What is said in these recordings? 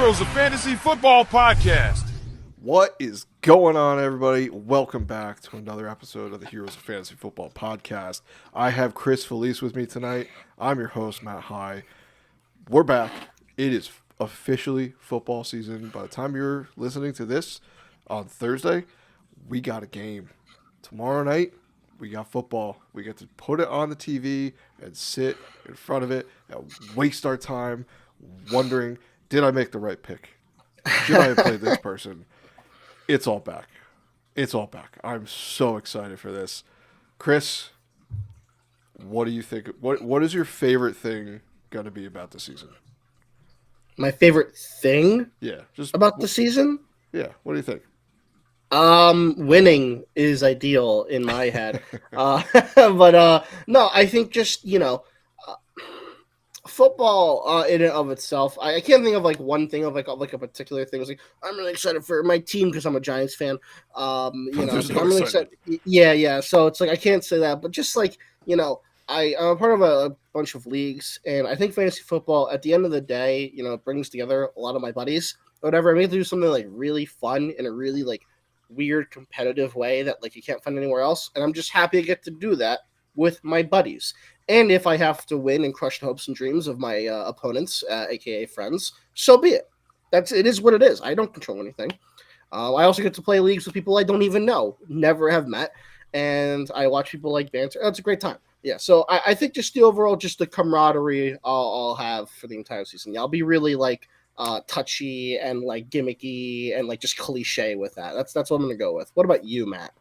Heroes of Fantasy Football Podcast. What is going on, everybody? Welcome back to another episode of the Heroes of Fantasy Football Podcast. I have Chris Felice with me tonight. I'm your host, Matt High. We're back. It is officially football season. By the time you're listening to this on Thursday, we got a game. Tomorrow night, we got football. We get to put it on the TV and sit in front of it and waste our time wondering, did I make the right pick? Should I have played this person? It's all back. It's all back. I'm so excited for this. Chris, what do you think? What is your favorite thing going to be about the season? My favorite thing? Yeah, just about the season? Yeah, what do you think? Winning is ideal in my head. No, I think just, football in and of itself. I can't think of like one thing of like a particular thing. It's like I'm really excited for my team because I'm a Giants fan. I'm really excited. Yeah. So it's like I can't say that, but just like I'm a part of a bunch of leagues, and I think fantasy football at the end of the day, it brings together a lot of my buddies. Or whatever. I mean, to do something like really fun in a really like weird competitive way that like you can't find anywhere else, and I'm just happy to get to do that with my buddies. And if I have to win and crush the hopes and dreams of my opponents, aka friends, so be it. It is what it is. I don't control anything. I also get to play leagues with people I don't even know, never have met, and I watch people like banter. It's a great time. Yeah, so I think just the overall, just the camaraderie I'll have for the entire season. Yeah, I'll be really like touchy and like gimmicky and like just cliche with that. That's what I'm gonna go with. What about you, Matt?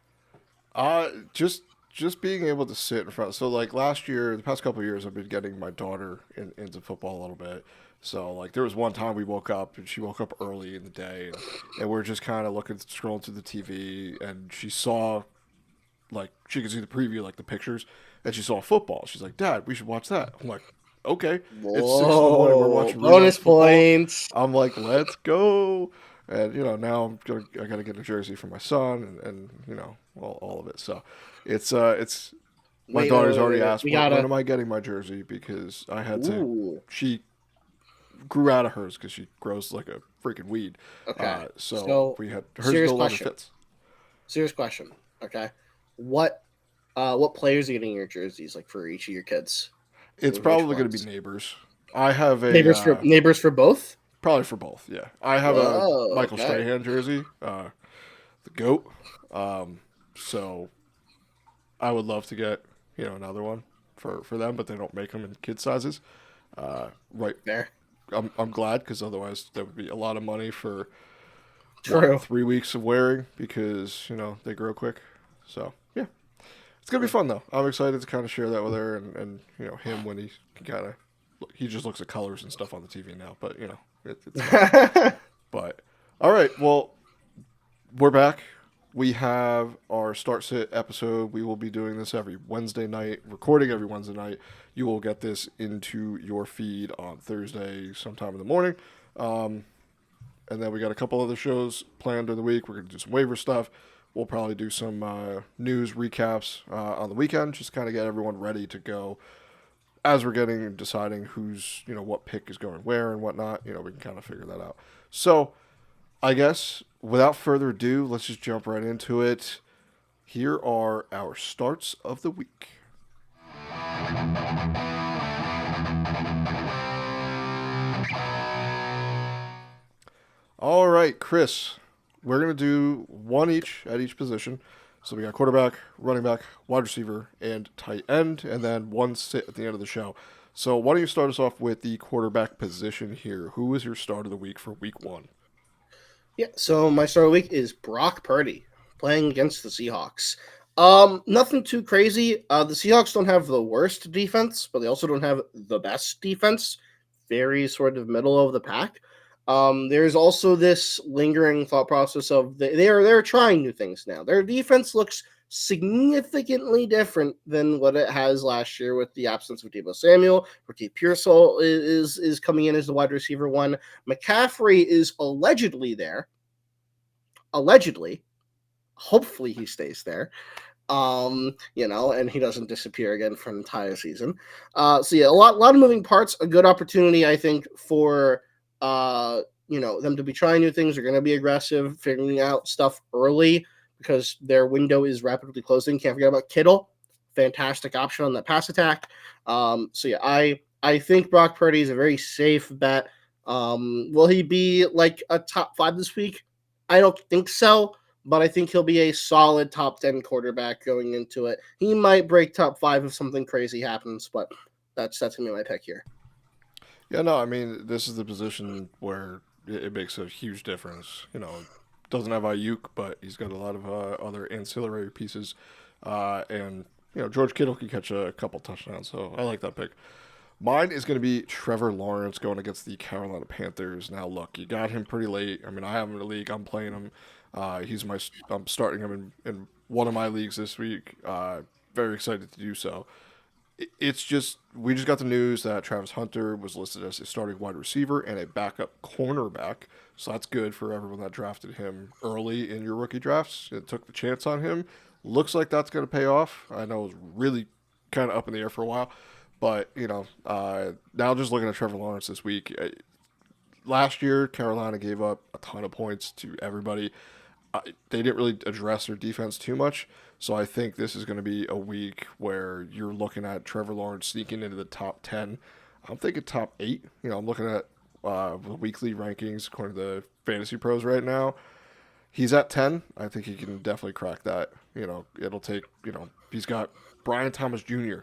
Just being able to sit in front. So like last year, the past couple of years, I've been getting my daughter into football a little bit. So like there was one time we woke up and she woke up early in the day, and we're just kind of scrolling through the TV, and she saw, like, she could see the preview, like the pictures, and she saw football. She's like, "Dad, we should watch that." I'm like, okay. Whoa, it's 6 in the morning. We're watching bonus points. I'm like, let's go. And now I gotta get a jersey for my son, and all of it. So it's my daughter's already asked when am I getting my jersey, because I had to. She grew out of hers because she grows like a freaking weed. Okay. So we had hers no longer fits. Serious question. Okay. What players are getting your jerseys like for each of your kids? It's probably going to be neighbors. I have a neighbors for both. Probably for both. Yeah, I have a Michael Strahan jersey, the GOAT. So I would love to get another one for them, but they don't make them in kid sizes. Right there. I'm glad, because otherwise that would be a lot of money for 3 weeks of wearing, because they grow quick. So yeah. It's going to be fun, though. I'm excited to kind of share that with her, and him when he just looks at colors and stuff on the TV now, but, it's fun. But, all right, well, we're back. We have our Start Sit episode. We will be doing this every Wednesday night, recording every Wednesday night. You will get this into your feed on Thursday sometime in the morning. And then we got a couple other shows planned during the week. We're going to do some waiver stuff. We'll probably do some news recaps on the weekend, just kind of get everyone ready to go as we're deciding who's, what pick is going where and whatnot. We can kind of figure that out. So I guess without further ado, let's just jump right into it. Here are our starts of the week. All right, Chris. We're going to do one each at each position. So we got quarterback, running back, wide receiver, and tight end, and then one sit at the end of the show. So why don't you start us off with the quarterback position here? Who is your start of the week for week 1? Yeah, so my start of the week is Brock Purdy playing against the Seahawks. Nothing too crazy. The Seahawks don't have the worst defense, but they also don't have the best defense. Very sort of middle of the pack. There's also this lingering thought process of they're trying new things now. Their defense looks significantly different than what it has last year with the absence of Deebo Samuel. Ricky Pearsall is coming in as the wide receiver 1. McCaffrey is allegedly there. Allegedly. Hopefully he stays there. And he doesn't disappear again for an entire season. So yeah, a lot of moving parts. A good opportunity, I think, for them to be trying new things. They're going to be aggressive, figuring out stuff early because their window is rapidly closing. Can't forget about Kittle. Fantastic option on that pass attack. So yeah, I think Brock Purdy is a very safe bet. Will he be like a top 5 this week? I don't think so, but I think he'll be a solid top 10 quarterback going into it. He might break top 5 if something crazy happens, but that's gonna be my pick here. Yeah, no, I mean, this is the position where it makes a huge difference. Doesn't have Ayuk, but he's got a lot of other ancillary pieces, and George Kittle can catch a couple touchdowns, so I like that pick. Mine is going to be Trevor Lawrence going against the Carolina Panthers. Now, look, you got him pretty late. I mean, I have him in the league. I'm playing him. I'm starting him in one of my leagues this week. Very excited to do so. It's just, we just got the news that Travis Hunter was listed as a starting wide receiver and a backup cornerback. So that's good for everyone that drafted him early in your rookie drafts. It took the chance on him. Looks like that's going to pay off. I know it was really kind of up in the air for a while. But, now just looking at Trevor Lawrence this week, last year Carolina gave up a ton of points to everybody. They didn't really address their defense too much. So I think this is going to be a week where you're looking at Trevor Lawrence sneaking into the top 10. I'm thinking top 8. I'm looking at the weekly rankings according to the Fantasy Pros right now. He's at 10. I think he can definitely crack that. It'll take, he's got Brian Thomas Jr.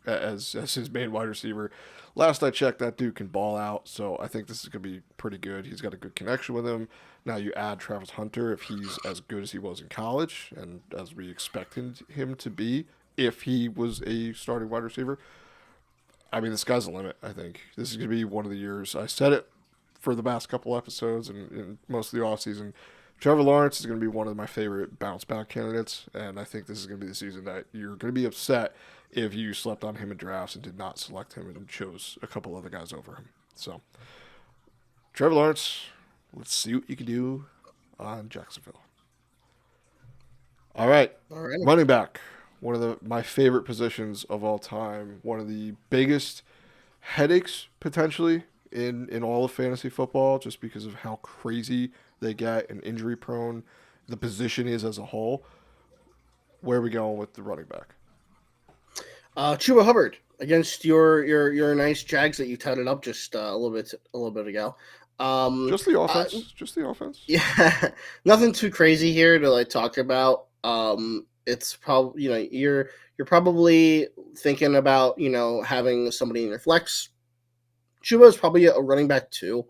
as his main wide receiver. Last I checked, that dude can ball out, so I think this is going to be pretty good. He's got a good connection with him. Now you add Travis Hunter if he's as good as he was in college and as we expected him to be if he was a starting wide receiver. I mean, the sky's the limit, I think. This is going to be one of the years. I said it for the past couple episodes and most of the offseason. Trevor Lawrence is going to be one of my favorite bounce-back candidates, and I think this is going to be the season that you're going to be upset if you slept on him in drafts and did not select him and chose a couple other guys over him. So, Trevor Lawrence, let's see what you can do on Jacksonville. All right. Running back, one of my favorite positions of all time, one of the biggest headaches potentially in all of fantasy football just because of how crazy they get and injury prone the position is as a whole. Where are we going with the running back? Chuba Hubbard against your nice Jags that you touted up just a little bit ago. Just the offense. Yeah, nothing too crazy here to talk about. It's probably you're probably thinking about having somebody in your flex. Chuba is probably a running back too,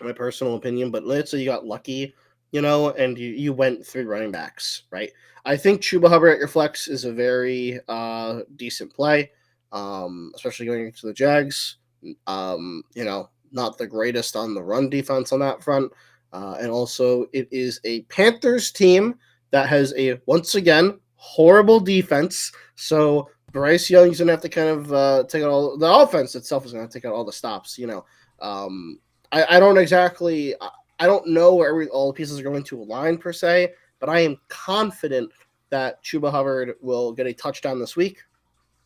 in my personal opinion. But let's say you got lucky, and you went 3 running backs, right? I think Chuba Hubbard at your flex is a very decent play, especially going into the Jags. Not the greatest on the run defense on that front. And also it is a Panthers team that has once again, horrible defense. So Bryce Young's going to have to kind of take out all the offense itself is going to take out all the stops, I don't know where all the pieces are going to align per se, but I am confident that Chuba Hubbard will get a touchdown this week.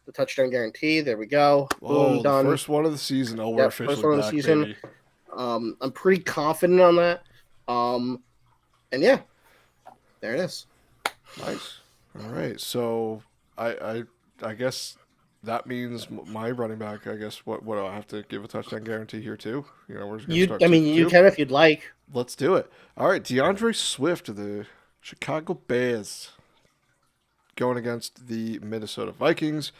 The touchdown guarantee. There we go. Boom, done. First one of the season. We're officially first one of the season. Baby. I'm pretty confident on that. And yeah, there it is. Nice. All right. So I guess that means my running back. I guess what do I have to give a touchdown guarantee here too? We're just gonna start. You can if you'd like. Let's do it. All right, DeAndre Swift of the Chicago Bears going against the Minnesota Vikings.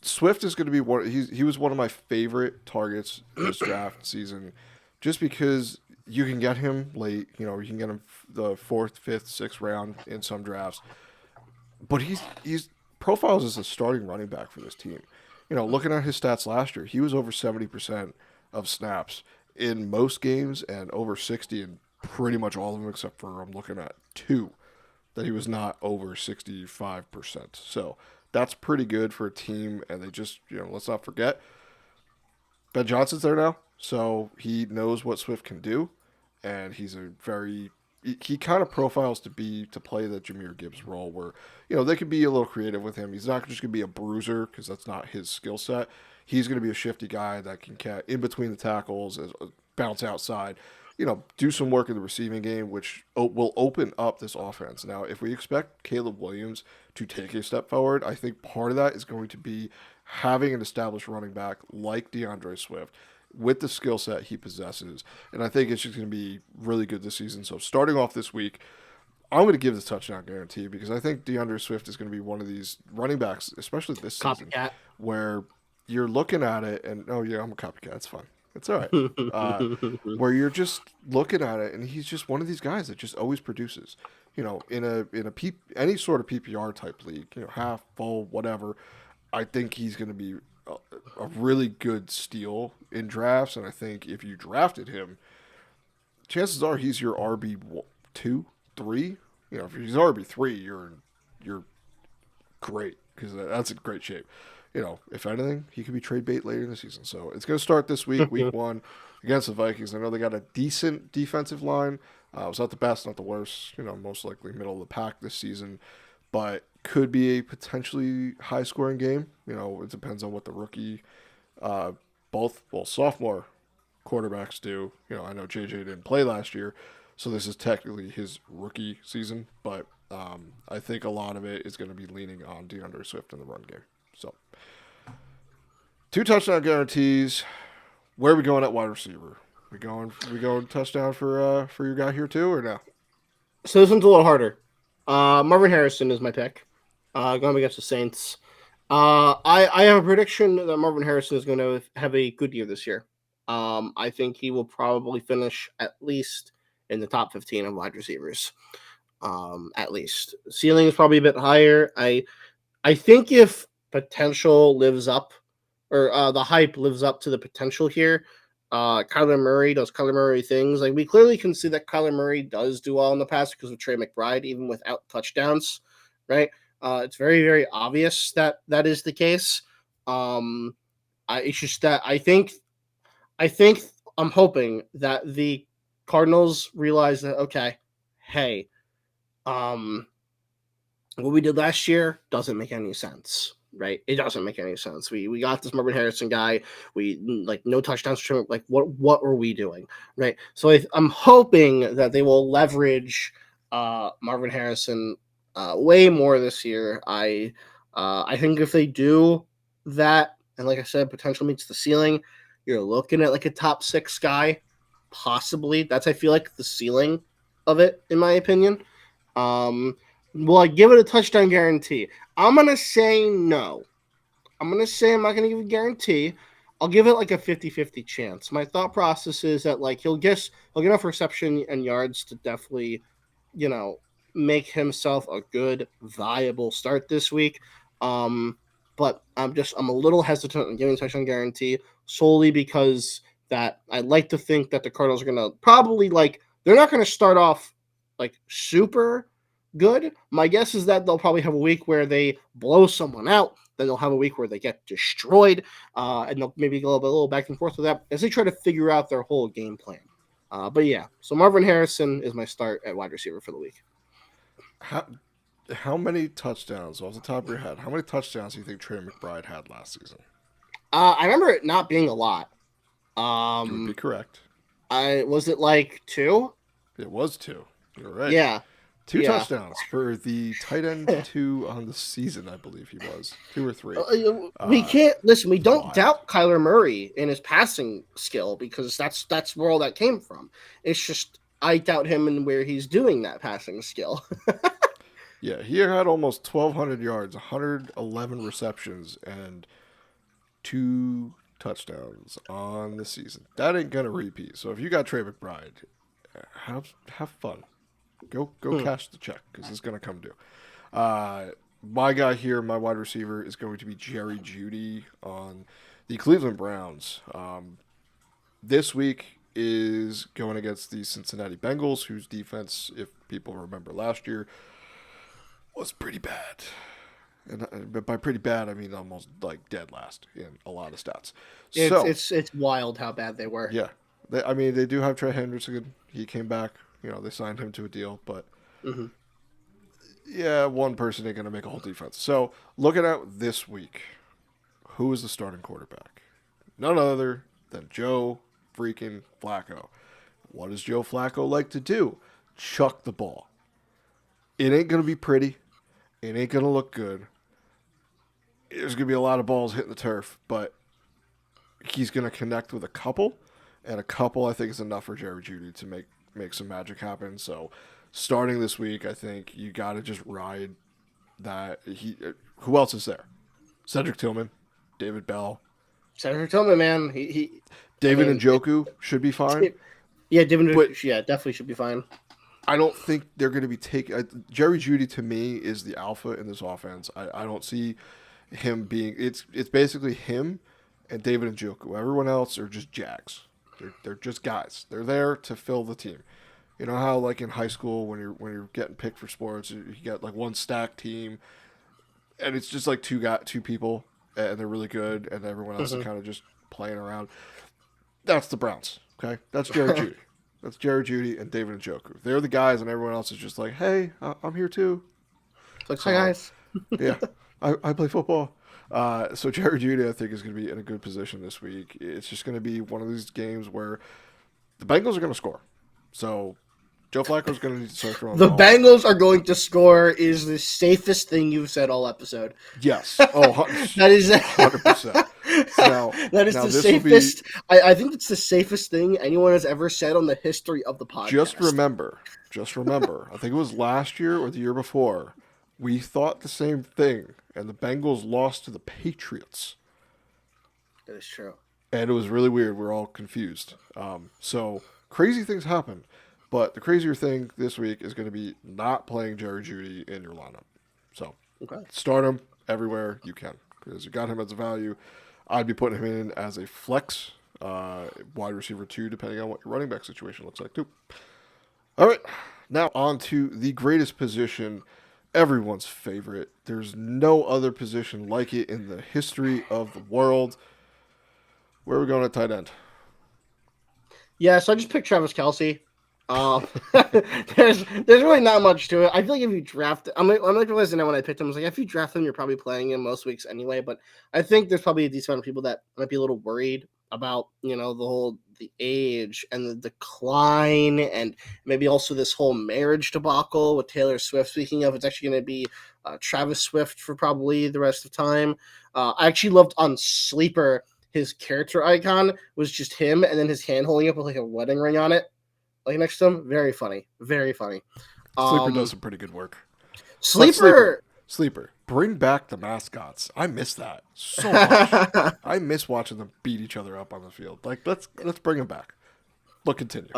Swift is going to be he was one of my favorite targets this draft season, just because you can get him late. You can get him the 4th, 5th, 6th round in some drafts, but he's profiles as a starting running back for this team. Looking at his stats last year, he was over 70% of snaps in most games and over 60 in pretty much all of them, except for I'm looking at 2 that he was not over 65%. So that's pretty good for a team. And they just, let's not forget, Ben Johnson's there now. So he knows what Swift can do. And he's he kind of profiles to play the Jahmyr Gibbs role where, they could be a little creative with him. He's not just going to be a bruiser because that's not his skill set. He's going to be a shifty guy that can catch in between the tackles, bounce outside, do some work in the receiving game, which will open up this offense. Now, if we expect Caleb Williams to take a step forward, I think part of that is going to be having an established running back like DeAndre Swift with the skill set he possesses. And I think it's just going to be really good this season. So starting off this week, I'm going to give this touchdown guarantee because I think DeAndre Swift is going to be one of these running backs, especially this season, where you're looking at it and, oh, yeah, I'm a copycat. It's fine. It's all right. Where you're just looking at it and he's just one of these guys that just always produces. In any sort of PPR type league, half, full, whatever, I think he's going to be a really good steal in drafts. And I think if you drafted him, chances are he's your RB2. 3, if he's RB3, you're great because that's in great shape. If anything, he could be trade bait later in the season. So it's going to start this week, week 1 against the Vikings. I know they got a decent defensive line. It was not the best, not the worst. Most likely middle of the pack this season, but could be a potentially high scoring game. It depends on what the rookie, sophomore quarterbacks do. I know JJ didn't play last year. So this is technically his rookie season, but I think a lot of it is going to be leaning on DeAndre Swift in the run game. So 2 touchdown guarantees. Where are we going at wide receiver? We going touchdown for your guy here too, or no? So this one's a little harder. Marvin Harrison is my pick. Going against the Saints. I have a prediction that Marvin Harrison is going to have a good year this year. I think he will probably finish at least in the top 15 of wide receivers, at least. Ceiling is probably a bit higher. I think if potential lives up, or the hype lives up to the potential here, Kyler Murray does Kyler Murray things. Like, we clearly can see that Kyler Murray does do well in the past because of Trey McBride, even without touchdowns, right? It's very, very obvious that is the case. It's just that I think I'm hoping that the Cardinals realize that, okay, hey, what we did last year doesn't make any sense, right? It doesn't make any sense. We got this Marvin Harrison guy. We no touchdowns. Like, what were we doing, right? So I'm hoping that they will leverage Marvin Harrison way more this year. I think if they do that, and like I said, potential meets the ceiling, you're looking at like a top 6 guy. Possibly. That's, I feel like, the ceiling of it, in my opinion. Will I give it a touchdown guarantee? I'm going to say no. I'm going to say I'm not going to give a guarantee. I'll give it like a 50-50 chance. My thought process is that he'll get enough reception and yards to definitely, make himself a good, viable start this week. But I'm a little hesitant on giving a touchdown guarantee solely because that I'd like to think that the Cardinals are going to probably they're not going to start off super good. My guess is that they'll probably have a week where they blow someone out. Then they'll have a week where they get destroyed, and they'll maybe go a little back and forth with that as they try to figure out their whole game plan. But yeah, so Marvin Harrison is my start at wide receiver for the week. How many touchdowns, off the top of your head, how many touchdowns do you think Trey McBride had last season? I remember it not being a lot. You would be correct. Was it 2? It was 2. You're right. Yeah. 2 touchdowns for the tight end 2 on the season, I believe he was. 2 or 3. We can't listen. We don't doubt Kyler Murray in his passing skill because that's where all that came from. It's just I doubt him in where he's doing that passing skill. Yeah, he had almost 1,200 yards, 111 receptions, and 2 touchdowns on the season. That ain't gonna repeat. So if you got Trey McBride, have fun. Go cash the check because it's gonna come due. My guy here, my wide receiver, is going to be Jerry Judy on the Cleveland Browns. This week is going against the Cincinnati Bengals, whose defense, if people remember last year, was pretty bad. And by pretty bad, I mean almost dead last in a lot of stats. It's wild how bad they were. Yeah. They do have Trey Hendrickson. He came back. They signed him to a deal. But, yeah, one person ain't going to make a whole defense. So, looking at this week, who is the starting quarterback? None other than Joe freaking Flacco. What does Joe Flacco like to do? Chuck the ball. It ain't going to be pretty. It ain't going to look good. There's going to be a lot of balls hitting the turf, but he's going to connect with a couple, and a couple I think is enough for Jerry Judy to make some magic happen. So starting this week, I think you got to just ride that. Who else is there? Cedric Tillman, David Bell. Cedric Tillman, man. David Njoku should be fine. Yeah, David Njoku, definitely should be fine. I don't think they're going to be taking... Jerry Judy, to me, is the alpha in this offense. I don't see him being... It's basically him and David Njoku. Everyone else are just Jags. They're just guys. They're there to fill the team. You know how, like, in high school, when you're getting picked for sports, you get, like, one stacked team, and it's just, like, two people, and they're really good, and everyone else is kind of just playing around. That's the Browns, okay? That's Jerry Judy. That's Jerry Judy and David Njoku. They're the guys, and everyone else is just like, hey, I'm here too. Like, hi, guys. Yeah, I play football. So Jerry Judy, I think, is going to be in a good position this week. It's just going to be one of these games where the Bengals are going to score. So Joe Flacco's going to need to start throwing the Bengals are going to score is the safest thing you've said all episode. Yes. Oh, that is 100%. Now, that is the safest. I think it's the safest thing anyone has ever said on the history of the podcast. Just remember. I think it was last year or the year before. We thought the same thing, and the Bengals lost to the Patriots. That is true. And it was really weird. We're all confused. So crazy things happen. But the crazier thing this week is going to be not playing Jerry Judy in your lineup. So start him everywhere you can because you got him as a value. I'd be putting him in as a flex, wide receiver 2, depending on what your running back situation looks like too. All right, now on to the greatest position, everyone's favorite. There's no other position like it in the history of the world. Where are we going at tight end? Yeah, so I just picked Travis Kelce. There's really not much to it. I feel like if you draft, I'm like realizing that when I picked him, I was like, if you draft him, you're probably playing him most weeks anyway. But I think there's probably a decent amount of people that might be a little worried about, the age and the decline, and maybe also this whole marriage debacle with Taylor Swift. Speaking of, it's actually going to be Travis Swift for probably the rest of the time. I actually loved on Sleeper, his character icon was just him, and then his hand holding up with like a wedding ring on it. Like next to him, very funny, very funny. Sleeper does some pretty good work. Sleeper, bring back the mascots. I miss that so much. I miss watching them beat each other up on the field. Like let's bring them back. But continue.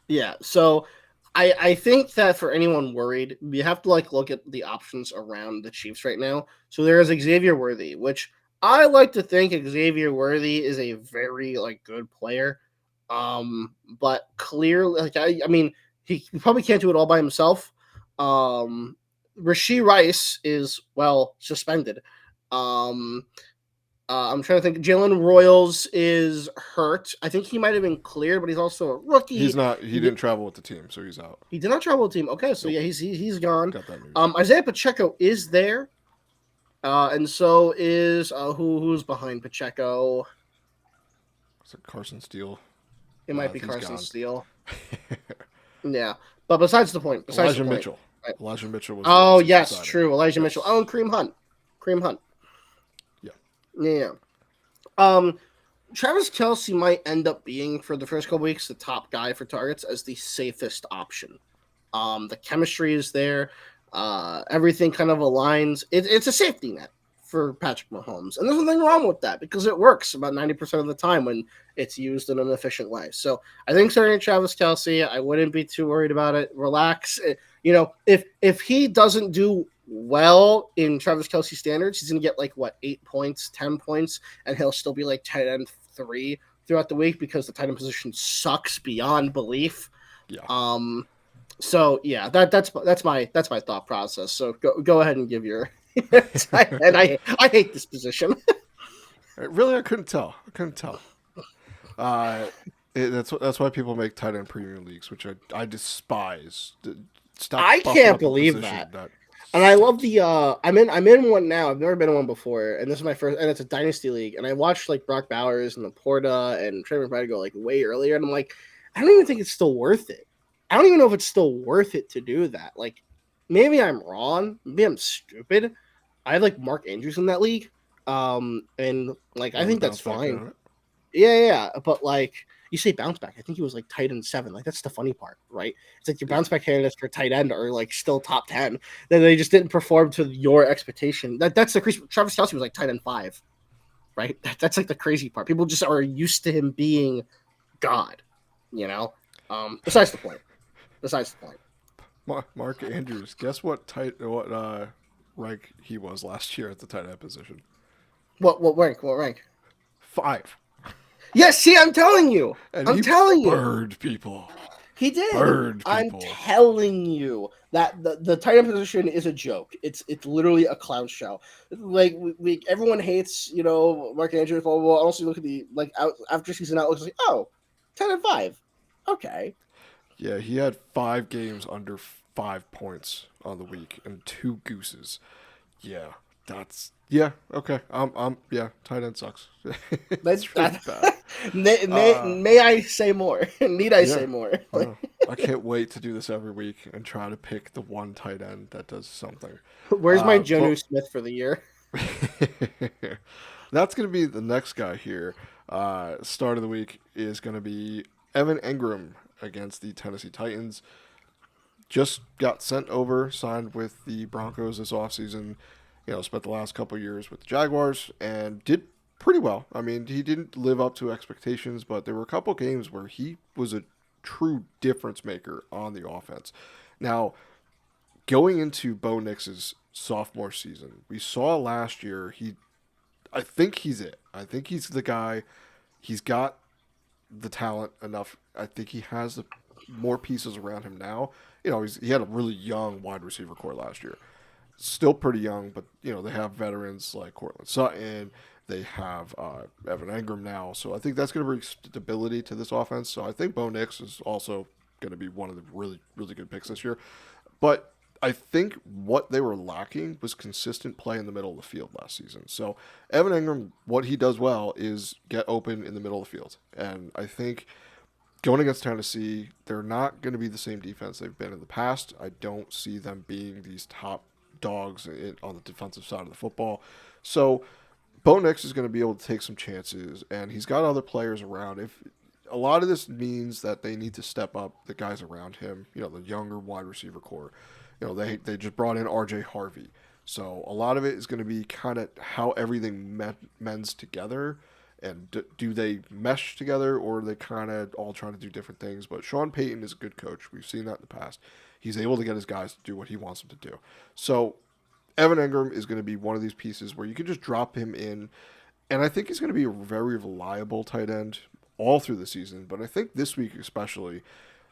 Yeah. So I think that for anyone worried, you have to look at the options around the Chiefs right now. So there is Xavier Worthy, which I like to think Xavier Worthy is a very good player. But clearly, I mean, he probably can't do it all by himself. Rashee Rice is suspended. I'm trying to think. Jalen Royals is hurt. I think he might have been cleared, but he's also a rookie. He's not. He didn't travel with the team, so he's out. He did not travel with the team. Okay, so yeah, he's gone. Got that news. Isaiah Pacheco is there, and so is who's behind Pacheco? Is it Carson Steele? It might be Carson Steele. Yeah. But besides the point. Elijah Mitchell. Right. Elijah Mitchell was... Oh, yes, true. Elijah Mitchell. Oh, and Kareem Hunt. Yeah. Travis Kelce might end up being, for the first couple weeks, the top guy for targets as the safest option. The chemistry is there. Everything kind of aligns. It's a safety net for Patrick Mahomes. And there's nothing wrong with that because it works about 90% of the time when it's used in an efficient way. So I think starting Travis Kelce, I wouldn't be too worried about it. Relax. If he doesn't do well in Travis Kelce standards, he's going to get 8 points, 10 points, and he'll still be tight end 3 throughout the week because the tight end position sucks beyond belief. Yeah. So yeah, that's my thought process. So go ahead and give your and I hate this position. Really, I couldn't tell. That's why people make tight end premium leagues, which I despise. I can't believe that. And I love the I'm in one now. I've never been in one before, and this is my first, and it's a dynasty league. And I watched like Brock Bowers and Laporta and Trevor Lawrence go like way earlier, and I'm like, I don't even think it's still worth it. I don't even know if it's still worth it to do that. Like, maybe I'm wrong. Maybe I'm stupid. I have like Mark Andrews in that league, and like I think that's fine. Yeah. But like you say bounce back. I think he was like tight end 7. Like that's the funny part, right? It's like your bounce back candidates for tight end are like still top 10. Then they just didn't perform to your expectation. That's the crazy. Travis Kelce was like tight end 5, right? That's like the crazy part. People just are used to him being God, you know. Besides the point. Mark Andrews. Guess what rank he was last year at the tight end position? What rank? 5. Yes, see, I'm telling you. And I'm telling you. Bird people. He did. Bird people. I'm telling you that the tight end position is a joke. It's literally a clown show. Like we everyone hates, Mark Andrews, blah, blah, blah. Also look at the after season outlooks like, 10 and 5. Okay. Yeah, he had 5 games under 5 points on the week and 2 gooses. Yeah, okay. Tight end sucks. That's really bad. May I say more? Need I say more? I can't wait to do this every week and try to pick the one tight end that does something. Where's my Jonnu Smith for the year? That's going to be the next guy here. Start of the week is going to be Evan Engram against the Tennessee Titans. Just got signed with the Broncos this offseason. Spent the last couple of years with the Jaguars and did pretty well. I mean, he didn't live up to expectations, but there were a couple of games where he was a true difference maker on the offense. Now, going into Bo Nix's sophomore season, we saw last year, I think he's it. I think he's the guy. He's got the talent enough. I think he has more pieces around him now. He had a really young wide receiver core last year. Still pretty young, but they have veterans like Cortland Sutton. They have Evan Engram now, so I think that's going to bring stability to this offense. So I think Bo Nix is also going to be one of the really, really good picks this year. But I think what they were lacking was consistent play in the middle of the field last season. So Evan Engram, what he does well is get open in the middle of the field, and I think going against Tennessee, they're not going to be the same defense they've been in the past. I don't see them being these top dogs on the defensive side of the football. So Bo Nix is going to be able to take some chances, and he's got other players around. If a lot of this means that they need to step up the guys around him, the younger wide receiver core. They just brought in R.J. Harvey. So a lot of it is going to be kind of how everything mends together, and do they mesh together, or are they kind of all trying to do different things? But Sean Payton is a good coach. We've seen that in the past. He's able to get his guys to do what he wants them to do. So Evan Engram is going to be one of these pieces where you can just drop him in, and I think he's going to be a very reliable tight end all through the season. But I think this week especially,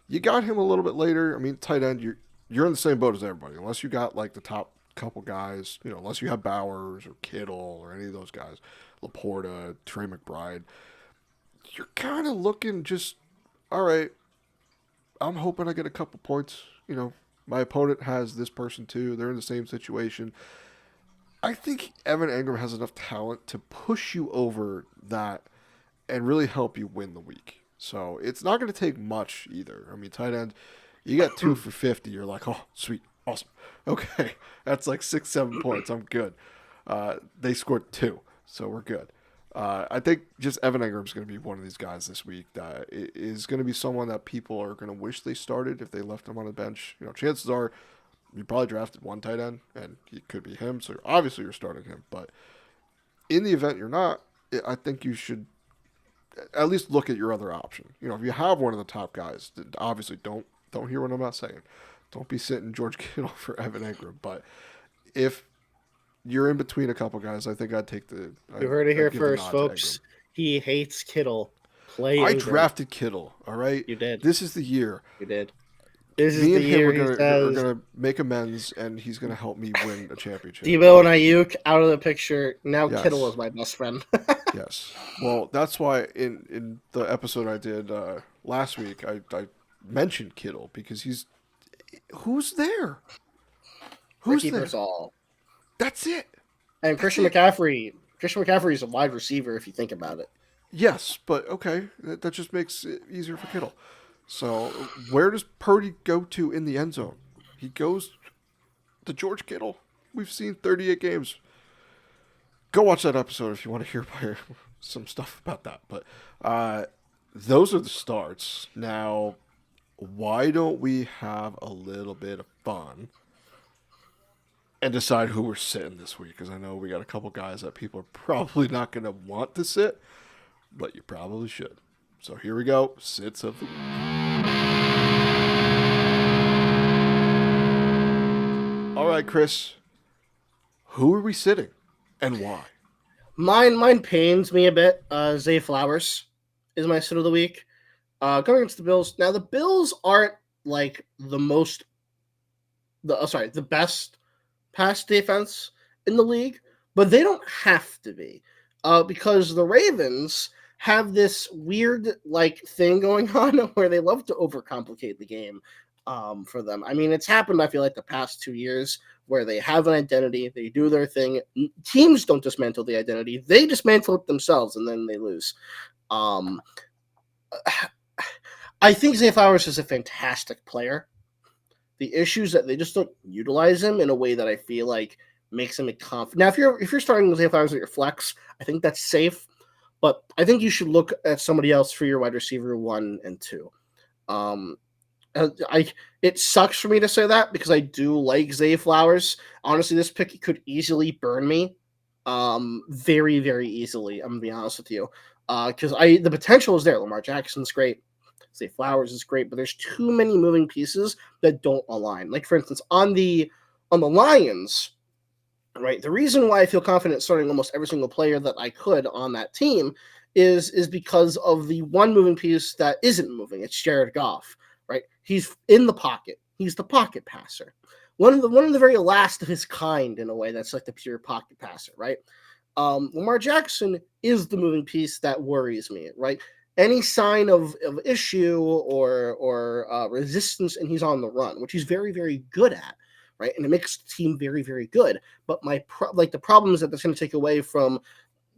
you got him a little bit later. I mean, tight end, you're in the same boat as everybody, unless you got like the top couple guys, unless you have Bowers or Kittle or any of those guys, Laporta, Trey McBride. You're kind of looking just, all right, I'm hoping I get a couple points. My opponent has this person too. They're in the same situation. I think Evan Engram has enough talent to push you over that and really help you win the week. So it's not going to take much either. I mean, tight end, you got 2 for 50. You're like, oh, sweet, awesome. Okay, that's like 6-7 points. I'm good. They scored 2, so we're good. I think just Evan Engram is going to be one of these guys this week that is going to be someone that people are going to wish they started if they left him on the bench. Chances are you probably drafted one tight end, and it could be him. So obviously you're starting him. But in the event you're not, I think you should at least look at your other option. If you have one of the top guys, obviously don't hear what I'm not saying. Don't be sitting George Kittle for Evan Engram. But if you're in between a couple guys, I think I'd take the... You heard it here first, folks. He hates Kittle. I drafted Kittle, all right? You did. This is the year. You did. This is the year we're going to make amends, and he's going to help me win a championship. Debo and Ayuk out of the picture. Now yes. Kittle is my best friend. Yes. Well, that's why in the episode I did last week, I mentioned Kittle, because who's there? Who's Ricky there? Pearsall. That's it. And Christian McCaffrey. Christian McCaffrey is a wide receiver if you think about it. Yes, but okay, that just makes it easier for Kittle. So where does Purdy go to in the end zone? He goes to George Kittle. We've seen 38 games. Go watch that episode if you want to hear some stuff about that. But those are the starts. Now, why don't we have a little bit of fun and decide who we're sitting this week? Because I know we got a couple guys that people are probably not going to want to sit, but you probably should. So here we go. Sits of the week. All right, Chris. Who are we sitting and why? Mine pains me a bit. Zay Flowers is my sit of the week. Going against the Bills. Now the Bills aren't like the best pass defense in the league, but they don't have to be. Because the Ravens have this weird like thing going on where they love to overcomplicate the game for them. I mean, it's happened, I feel like, the past 2 years where they have an identity, they do their thing. Teams don't dismantle the identity. They dismantle it themselves, and then they lose. I think Zay Flowers is a fantastic player. The issue is that they just don't utilize him in a way that I feel like makes him a confident. Now, if you're starting Zay Flowers at your flex, I think that's safe. But I think you should look at somebody else for your wide receiver 1 and 2. It sucks for me to say that because I do like Zay Flowers. Honestly, this pick could easily burn me, very, very easily. I'm gonna be honest with you, because the potential is there. Lamar Jackson's great. Zay Flowers is great, but there's too many moving pieces that don't align. Like for instance, on the Lions, right? The reason why I feel confident starting almost every single player that I could on that team is because of the one moving piece that isn't moving. It's Jared Goff, right? He's in the pocket. He's the pocket passer. One of the very last of his kind in a way. That's like the pure pocket passer, right? Lamar Jackson is the moving piece that worries me, right? Any sign of issue or resistance, and he's on the run, which he's very, very good at, right? And it makes the team very, very good. But the problem is that that's going to take away from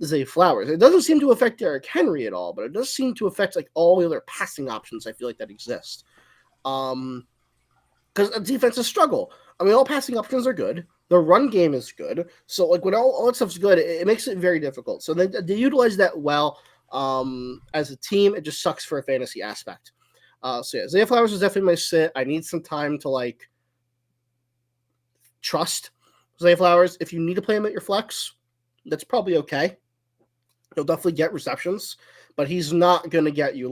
Zay Flowers. It doesn't seem to affect Derrick Henry at all, but it does seem to affect like all the other passing options I feel like that exist. Because defenses struggle. I mean, all passing options are good. The run game is good. So like when all that stuff's good, it makes it very difficult. So they utilize that well. As a team, it just sucks for a fantasy aspect. So yeah, Zay Flowers is definitely my sit. I need some time to like trust Zay Flowers. If you need to play him at your flex, that's probably okay. He'll definitely get receptions, but he's not going to get you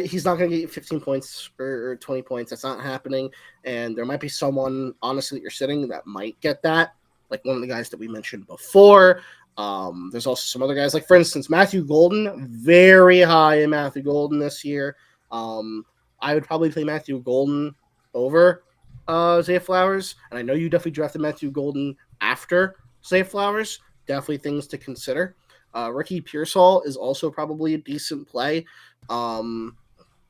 he's not going to get you 15 points or 20 points. That's not happening. And there might be someone, honestly, that you're sitting that might get that, like one of the guys that we mentioned before. There's also some other guys, like for instance, Matthew Golden, very high in Matthew Golden this year. I would probably play Matthew Golden over Zay Flowers, and I know you definitely drafted Matthew Golden after Zay Flowers. Definitely things to consider. Ricky Pearsall is also probably a decent play, into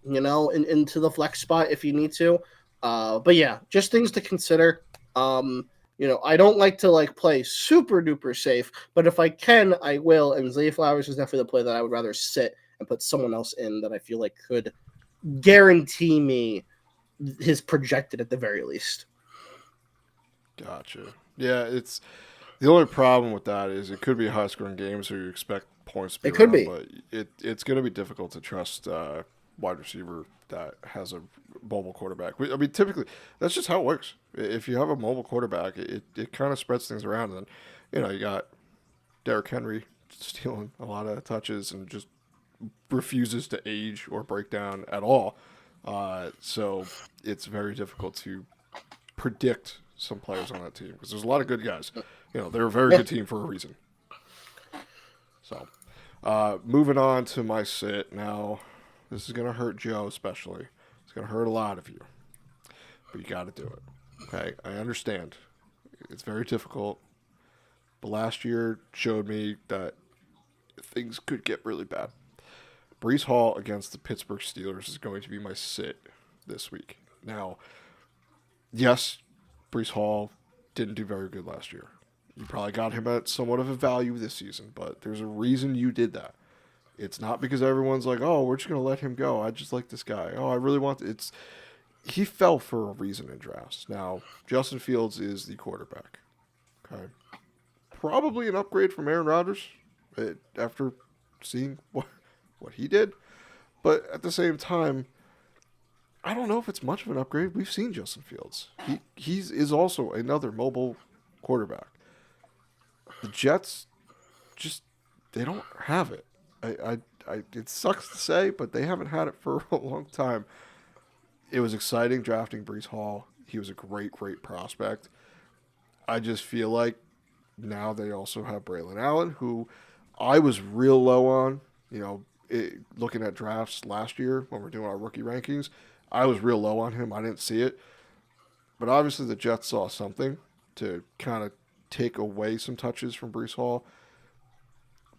the flex spot if you need to. But yeah, just things to consider. I don't like to play super duper safe, but if I can, I will. And Zay Flowers is definitely the play that I would rather sit and put someone else in that I feel like could guarantee me his projected at the very least. Gotcha. Yeah, it's the only problem with that is it could be a high scoring game, so you expect points to be it could around, be, but it's going to be difficult to trust wide receiver that has a mobile quarterback. I mean, typically that's just how it works. If you have a mobile quarterback, it kind of spreads things around. And then, you got Derrick Henry stealing a lot of touches and just refuses to age or break down at all. So it's very difficult to predict some players on that team because there's a lot of good guys. They're a very good team for a reason. So moving on to my sit now. This is going to hurt Joe especially. It's going to hurt a lot of you. But you got to do it. Okay? I understand. It's very difficult. But last year showed me that things could get really bad. Breece Hall against the Pittsburgh Steelers is going to be my sit this week. Now, yes, Breece Hall didn't do very good last year. You probably got him at somewhat of a value this season, but there's a reason you did that. It's not because everyone's like, oh, we're just going to let him go. I just like this guy. Oh, I really want to. He fell for a reason in drafts. Now, Justin Fields is the quarterback. Okay. Probably an upgrade from Aaron Rodgers after seeing what he did. But at the same time, I don't know if it's much of an upgrade. We've seen Justin Fields. He is also another mobile quarterback. The Jets they don't have it. It sucks to say, but they haven't had it for a long time. It was exciting drafting Breece Hall. He was a great prospect. I just feel like now they also have Braylon Allen, who I was real low on. Looking at drafts last year when we're doing our rookie rankings, I was real low on him. I didn't see it. But obviously the Jets saw something to kind of take away some touches from Breece Hall.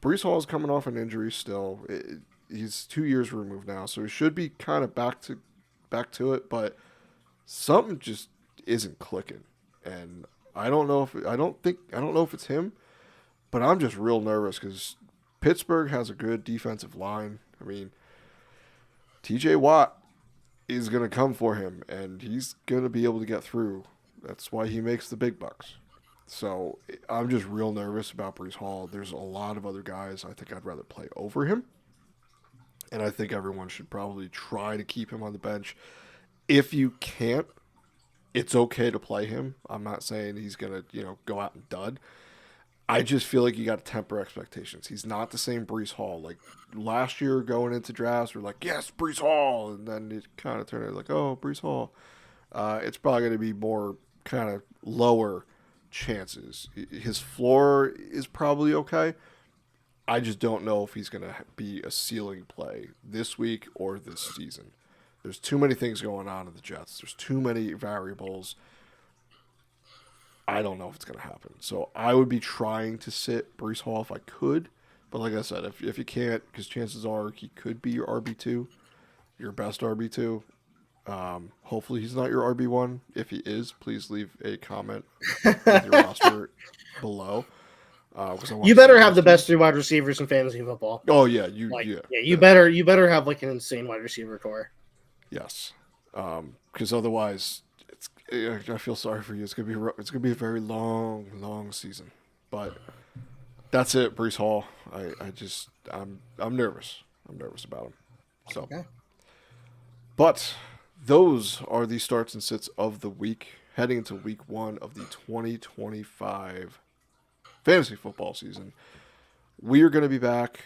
Breece Hall is coming off an injury still. He's 2 years removed now, so he should be kind of back to it, but something just isn't clicking. And I don't know if it's him, but I'm just real nervous because Pittsburgh has a good defensive line. I mean, TJ Watt is going to come for him, and he's going to be able to get through. That's why he makes the big bucks. So I'm just real nervous about Breece Hall. There's a lot of other guys I think I'd rather play over him. And I think everyone should probably try to keep him on the bench. If you can't, it's okay to play him. I'm not saying he's going to, go out and dud. I just feel like you got to temper expectations. He's not the same Breece Hall. Like last year going into drafts, we're like, yes, Breece Hall. And then it kind of turned out like, oh, Breece Hall. It's probably going to be more kind of lower chances. His floor is probably okay. I just don't know if he's going to be a ceiling play this week or this season. There's too many things going on in the Jets. There's too many variables. I don't know if it's going to happen. So I would be trying to sit Breece Hall if I could. But like I said, if you can't, because chances are he could be your RB2, your best RB2. Hopefully he's not your RB1. If he is, please leave a comment with your roster below. You better have the best 3 wide receivers in fantasy football. Oh yeah, you better have like an insane wide receiver core. Yes, because otherwise, I feel sorry for you. It's gonna be a very long season. But that's it, Breece Hall. I'm nervous. I'm nervous about him. So, okay. But those are the starts and sits of the week, heading into week 1 of the 2025 fantasy football season. We are going to be back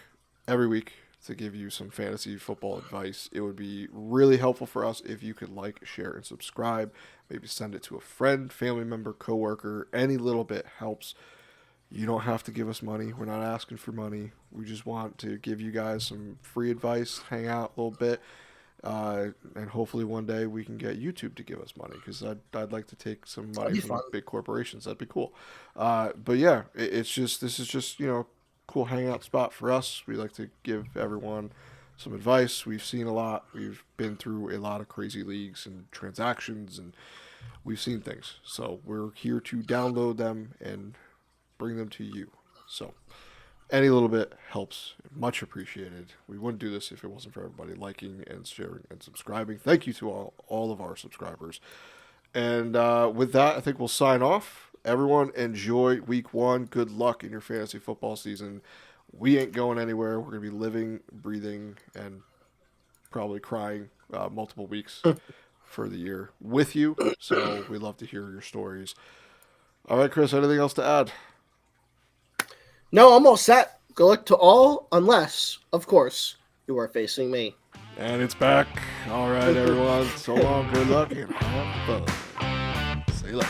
every week to give you some fantasy football advice. It would be really helpful for us if you could like, share, and subscribe. Maybe send it to a friend, family member, coworker. Any little bit helps. You don't have to give us money. We're not asking for money. We just want to give you guys some free advice, hang out a little bit, and hopefully one day we can get YouTube to give us money, because I'd like to take some money from big corporations. That'd be cool. But yeah, this is just cool hangout spot for us. We like to give everyone some advice. We've seen a lot. We've been through a lot of crazy leagues and transactions, and we've seen things. So we're here to download them and bring them to you. So any little bit helps. Much appreciated. We wouldn't do this if it wasn't for everybody liking and sharing and subscribing. Thank you to all of our subscribers. And with that, I think we'll sign off. Everyone enjoy week 1. Good luck in your fantasy football season. We ain't going anywhere. We're going to be living, breathing, and probably crying multiple weeks for the year with you. So we love to hear your stories. All right, Chris, anything else to add? No, I'm all set. Good luck to all, unless, of course, you are facing me. And it's back. All right, everyone. So long, good luck, and have fun. See you later.